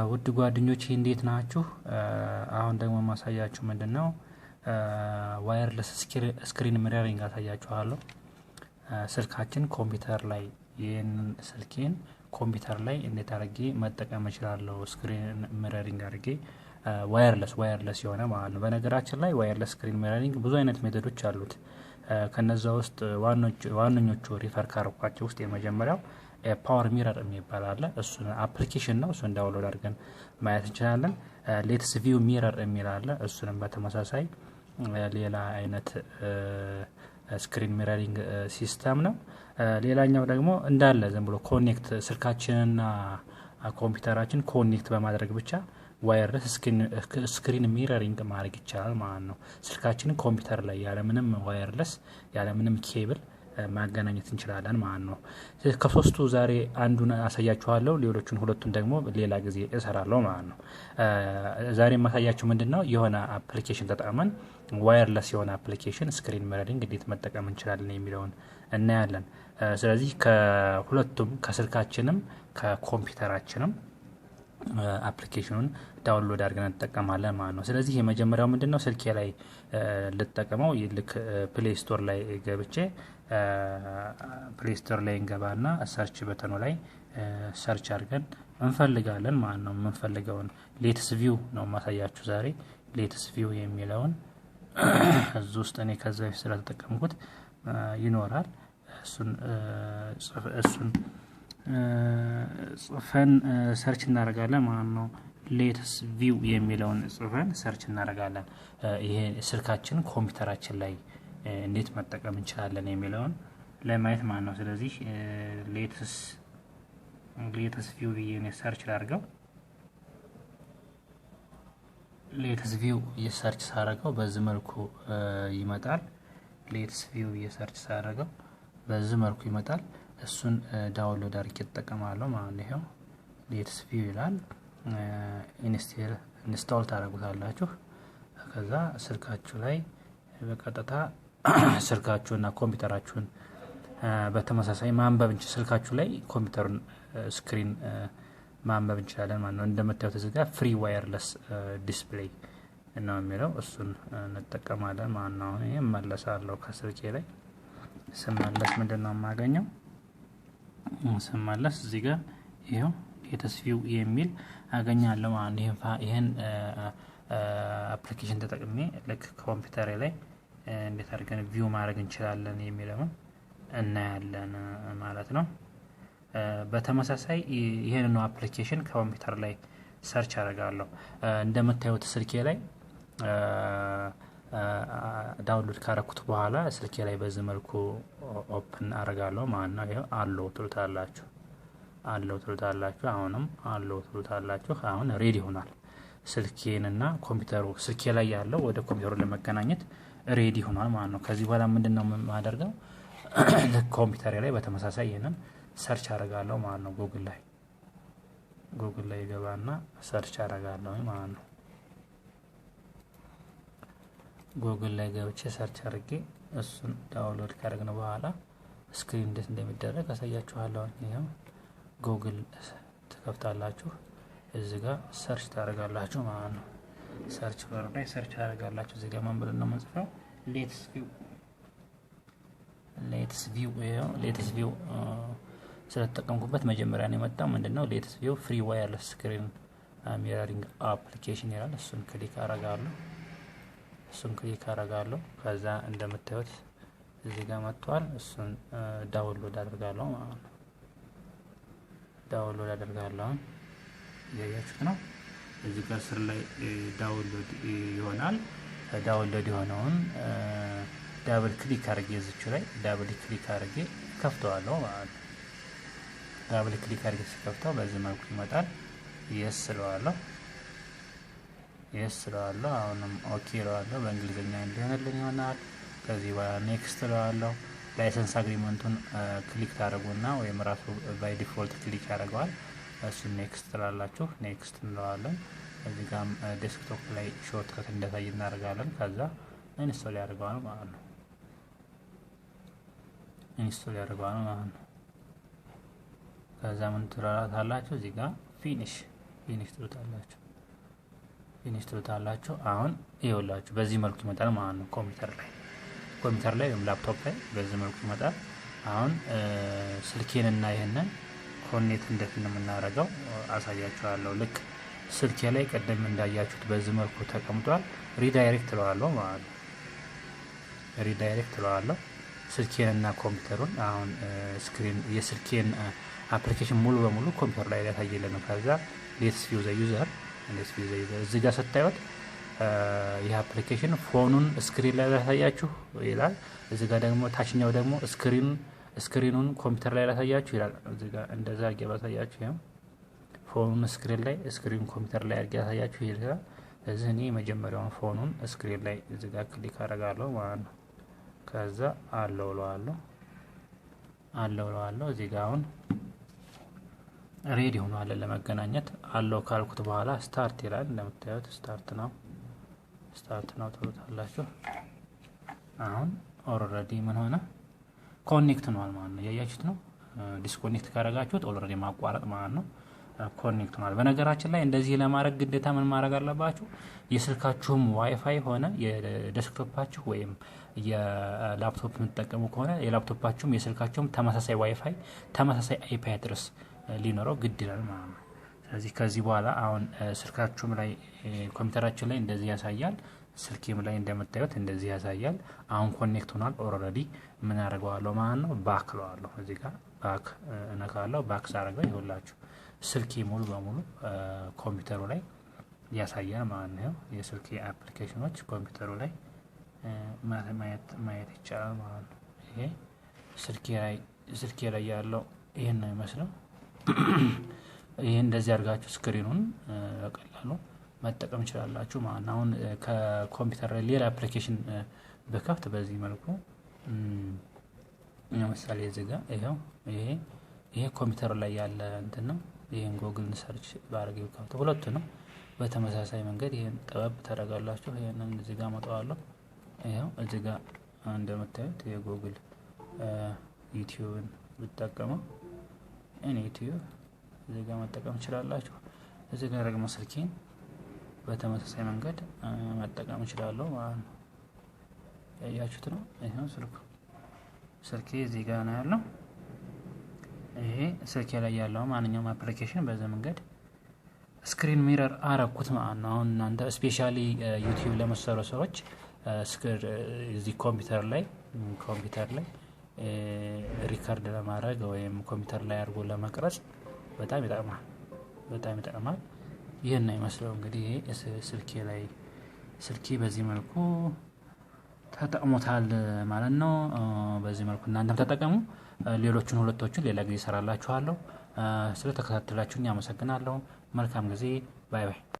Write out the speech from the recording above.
ውድ ጓደኞቼ እንዴት ናችሁ? አሁን ደግሞ ማሳያችሁ ምንድነው ዋየርለስ ስክሪን ሚረሪንግ አሳያችኋለሁ። ስልካችን ኮምፒውተር ላይ ይሄንን ስልኬን ኮምፒውተር ላይ እንዴት አድርጌ መጠቀም እችላለሁ? ስክሪን ሚረሪንግ አድርጌ ዋየርለስ የሆነ ማለት ነው። በነገራችን ላይ ዋየርለስ ስክሪን ሚረሪንግ ብዙ አይነት ሜቶዶች አሉት። ከነዛ ውስጥ ዋነኞቹ ሪፈር ካረኳቸው ውስጥ የመጀመሪያው ፓወር ሚረር የሚባል አለ። እሱን አፕሊኬሽን ነው። እሱን ዳውንሎድ አድርገን ማየት እንችላለን። ሌትስ ቪው ሚረር የሚል አለ። እሱንም በተመሳሳይ ሌላ አይነት ስክሪን ሚረሪንግ ሲስተም ነው። ሌላኛው ደግሞ እንዳለ ዝም ብሎ ኮኔክት ስልካችንና ኮምፒውተራችን ኮኔክት በማድረግ ብቻ ዋየርለስ ስክሪን ሚረሪንግ ማድረግ ይቻላል ማለት ነው። ስልካችንን ኮምፒውተር ላይ ያለምንም ዋየርለስ ያለምንም ኬብል ማገናኘት እንችላለን ማለት ነው። ከሶስቱ ዛሬ አንዱን አሳያችኋለሁ፣ ሌሎቹን ሁለቱን ደግሞ ሌላ ጊዜ እሰራለሁ ማለት ነው። ዛሬ ማሳያችሁ ምንድነው የሆነ አፕሊኬሽን ተጠቅመን ዋየርለስ የሆነ አፕሊኬሽን ስክሪን ሚረሪንግ እንዴት መጠቀም እንችላለን የሚለውን እናያለን። ስለዚህ ከሁለቱም ከስልካችንም ከኮምፒውተራችንም አፕሊኬሽኑን ዳውንሎድ አድርገን እንጠቀማለን ማለት ነው። ስለዚህ የመጀመሪያው ምንድነው ስልኬ ላይ ልጠቀመው ልክ ፕሌይ ስቶር ላይ ገብቼ ፕሌይ ስቶር ላይ እንገባና ሰርች በተኑ ላይ ሰርች አድርገን እንፈልጋለን ማለት ነው። የምንፈልገውን ሌትስ ቪው ነው ማሳያችሁ ዛሬ። ሌትስ ቪው የሚለውን እዚህ ውስጥ እኔ ከዛ በፊት ስለተጠቀምኩት ይኖራል። እሱን ጽፈን ሰርች እናደርጋለን ማለት ነው። ሌትስ ቪው የሚለውን ጽፈን ሰርች እናደርጋለን። ይሄ ስልካችን ኮምፒውተራችን ላይ እንዴት መጠቀም እንችላለን የሚለውን ለማየት ማለት ነው። ስለዚህ ሌትስ ቪው ብዬ ሰርች ላድርገው። ሌትስ ቪው ሰርች ሳደርገው በዚህ መልኩ ይመጣል። ሌትስ ቪው ሰርች ሳደርገው በዚህ መልኩ ይመጣል። እሱን ዳውንሎድ አድርጌ እጠቀማለሁ ማለት ነው። ይሄው ሌትስ ቪው ይላል። ኢንስቶል ታደርጉታላችሁ። ከዛ ስልካችሁ ላይ በቀጥታ ስልካችሁና ኮምፒውተራችሁን በተመሳሳይ ማንበብ ስልካችሁ ላይ ኮምፒውተሩን ስክሪን ማንበብ እንችላለን ማለት ነው። እንደምታዩት እዚህ ጋር ፍሪ ዋየርለስ ዲስፕሌይ ነው የሚለው። እሱን እንጠቀማለን ማለት ነው። ይሄ መለሳለሁ ከስልኬ ላይ ስመለስ ምንድነው የማገኘው? ስመለስ እዚህ ጋር ይሄው ሌትስ ቪው የሚል አገኛለሁ ማለት ነው። ይሄን አፕሊኬሽን ተጠቅሜ ልክ ኮምፒውተር ላይ እንዴት አድርገን ቪው ማድረግ እንችላለን የሚለውን እናያለን ማለት ነው። በተመሳሳይ ይሄን ነው አፕሊኬሽን ኮምፒውተር ላይ ሰርች አደርጋለሁ። እንደምታዩት ስልኬ ላይ ዳውንሎድ ካረኩት በኋላ ስልኬ ላይ በዚህ መልኩ ኦፕን አደርጋለሁ ማለት ነው። ይሄው አለው ትሉታላችሁ። አሁንም አለው ትሉታላችሁ። አሁን ሬዲ ሆኗል። ስልኬንና ኮምፒውተሩ ስልኬ ላይ ያለው ወደ ኮምፒውተሩ ለመገናኘት ሬዲ ሆኗል ማለት ነው። ከዚህ በኋላ ምንድነው የማደርገው? ኮምፒውተር ላይ በተመሳሳይ ይሄንን ሰርች አደርጋለሁ ማለት ነው። ጉግል ላይ ገባና ሰርች አደርጋለሁ ማለት ነው። ጉግል ላይ ገብቼ ሰርች አድርጌ እሱን ዳውንሎድ ካደረግን በኋላ ስክሪን እንዴት እንደሚደረግ አሳያችኋለሁ። ይሄው ጉግል ትከፍታላችሁ። እዚህ ጋር ሰርች ታደርጋላችሁ ማለት ነው። ሰርች ባር ላይ ሰርች ታደርጋላችሁ። እዚህ ጋር ማን ብለን ነው የምንጽፈው? ሌትስ ቪው ስለተጠቀምኩበት መጀመሪያ ነው የመጣው። ምንድነው ሌትስ ቪው ፍሪ ዋየርለስ ስክሪን ሚረሪንግ አፕሊኬሽን ይላል። እሱን ክሊክ አደርጋለሁ። ከዛ እንደምታዩት እዚህ ጋር መጥቷል። እሱን ዳውንሎድ አደርጋለሁ ማለት ነው። ያያችሁት ነው። እዚህ ጋር ስር ላይ ዳውንሎድ ይሆናል። ዳውንሎድ የሆነውን ዳብል ክሊክ አድርጌ እዚቹ ላይ ዳብል ክሊክ አድርጌ ከፍተዋለሁ ማለት ነው። ዳብል ክሊክ አድርጌ ሲከፍተው በዚህ መልኩ ይመጣል። የስ ስለዋለሁ። አሁንም ኦኬ እለዋለሁ። በእንግሊዝኛ እንዲሆንልኝ ይሆናል። ከዚህ በኋላ ኔክስት እለዋለሁ። ላይሰንስ አግሪመንቱን ክሊክ ታደርጉና ወይም ራሱ ባይ ዲፎልት ክሊክ ያደርገዋል። እሱን ኔክስት ትላላችሁ። ኔክስት እንለዋለን። እዚህ ጋር ዴስክቶፕ ላይ ሾርትከት እንደታይ እናደርጋለን። ከዛ ኢንስቶል ያደርጋል ማለት ነው። ኢንስቶል ያደርጋል ማለት ነው። ከዛ ምን ትራራታላችሁ እዚህ ጋር ፊኒሽ ትሉታላችሁ። አሁን ይኸውላችሁ በዚህ መልኩ ይመጣል ማለት ነው። ኮምፒውተር ላይ ወይም ላፕቶፕ ላይ በዚህ መልኩ ይመጣል። አሁን ስልኬንና ይሄንን ኮኔክት እንዴት እንደምናደርገው አሳያችኋለሁ። ልክ ስልኬ ላይ ቀደም እንዳያችሁት በዚህ መልኩ ተቀምጧል። ሪዳይሬክት ለዋለሁ ማለት ነው። ስልኬንና ኮምፒውተሩን አሁን ስክሪን የስልኬን አፕሊኬሽን ሙሉ በሙሉ ኮምፒውተር ላይ ያሳየልን። ከዛ ሌትስ ቪው ዘ ዩዘር እዚህ ጋር ስታዩት ይህ አፕሊኬሽን ፎኑን ስክሪን ላይ ያሳያችሁ ይላል። እዚህ ጋር ደግሞ ታችኛው ደግሞ ስክሪኑን ኮምፒውተር ላይ ያሳያችሁ ይላል። እዚህ ጋር እንደዛ አድርጌ ባሳያችሁ ይሄው ፎኑን ስክሪን ላይ ስክሪኑን ኮምፒውተር ላይ አድርጌ ያሳያችሁ ይላል። እዚህ እኔ መጀመሪያውን ፎኑን ስክሪን ላይ እዚህ ጋር ክሊክ አደርጋለሁ ማለት ነው። ከዛ አለው እዚህ ጋር አሁን ሬዲ ሆኗል ለመገናኘት። አለው ካልኩት በኋላ ስታርት ይላል። እንደምታዩት ስታርት ነው ተውታላችሁ። አሁን ኦልሬዲ ምን ሆነ ኮኔክት ሆኗል ማለት ነው። ያያችሁት ነው። ዲስኮኔክት ካደረጋችሁት ኦልሬዲ ማቋረጥ ማለት ነው። ኮኔክት ሆኗል። በነገራችን ላይ እንደዚህ ለማድረግ ግዴታ ምን ማድረግ አለባችሁ? የስልካችሁም ዋይፋይ ሆነ የዴስክቶፓችሁ ወይም የላፕቶፕ የምትጠቀሙ ከሆነ የላፕቶፓችሁም የስልካችሁም ተመሳሳይ ዋይፋይ ተመሳሳይ አይፒ አድረስ ሊኖረው ግድ ይላል ማለት ነው። ስለዚህ ከዚህ በኋላ አሁን ስልካችሁም ላይ ኮምፒውተራችን ላይ እንደዚህ ያሳያል፣ ስልኬም ላይ እንደምታዩት እንደዚህ ያሳያል። አሁን ኮኔክት ሆኗል ኦልሬዲ። ምን አደርገዋለሁ ማለት ነው? ባክ ለዋለሁ። እዚህ ጋር ባክ እነካለሁ። ባክ ሳደርገው ይኸውላችሁ ስልኬ ሙሉ በሙሉ ኮምፒውተሩ ላይ ያሳያል ማለት ነው። የስልኬ አፕሊኬሽኖች ኮምፒውተሩ ላይ ማየት ይቻላል ማለት ነው። ይሄ ስልኬ ላይ ያለው ይሄን ነው የሚመስለው። ይሄ እንደዚህ አድርጋችሁ ስክሪኑን በቀላሉ መጠቀም ይችላልላችሁ ማለት ነው። አሁን ከኮምፒውተር ላይ ሌላ አፕሊኬሽን በከፍት በዚህ መልኩ ለምሳሌ እዚህ ጋር ይሄ ኮምፒውተር ላይ ያለ እንትን ነው። ይሄን ጎግል ሰርች ባደርገው ከፍቶ ሁለቱ ነው በተመሳሳይ መንገድ ይሄን ጠበብ ታደርጋላችሁ። ይሄንን እዚህ ጋር መጣዋለሁ። ይሄው እዚህ ጋር እንደምታዩት የጎግል ዩቲዩብን ብትጠቀሙ ዩቲዩብ እዚህ ጋር መጠቀም ይችላልላችሁ። እዚህ ጋር ደግሞ ስልኬን በተመሳሳይ መንገድ መጠቀም ይችላልው ማለት ነው። ያያችሁት ነው። ይሄው ስልኬ እዚህ ጋር ነው ያለው። ይሄ ስልኬ ላይ ያለው ማንኛውም አፕሊኬሽን በዚህ መንገድ ስክሪን ሚረር አረኩት ማለት ነው። አሁን እናንተ ስፔሻሊ ዩቲዩብ ለመሰሩ ሰዎች እዚህ ኮምፒውተር ላይ ሪከርድ ለማድረግ ወይም ኮምፒውተር ላይ አድርጎ ለመቅረጽ በጣም ይጠቅማል። ይሄን ነው የሚመስለው እንግዲህ ስልኬ በዚህ መልኩ ተጠቅሞታል ማለት ነው። በዚህ መልኩ እናንተም ተጠቀሙ። ሌሎቹን ሁለቶቹን ሌላ ጊዜ እሰራላችኋለሁ። ስለተከታተላችሁኝ አመሰግናለሁ። መልካም ጊዜ። ባይ ባይ።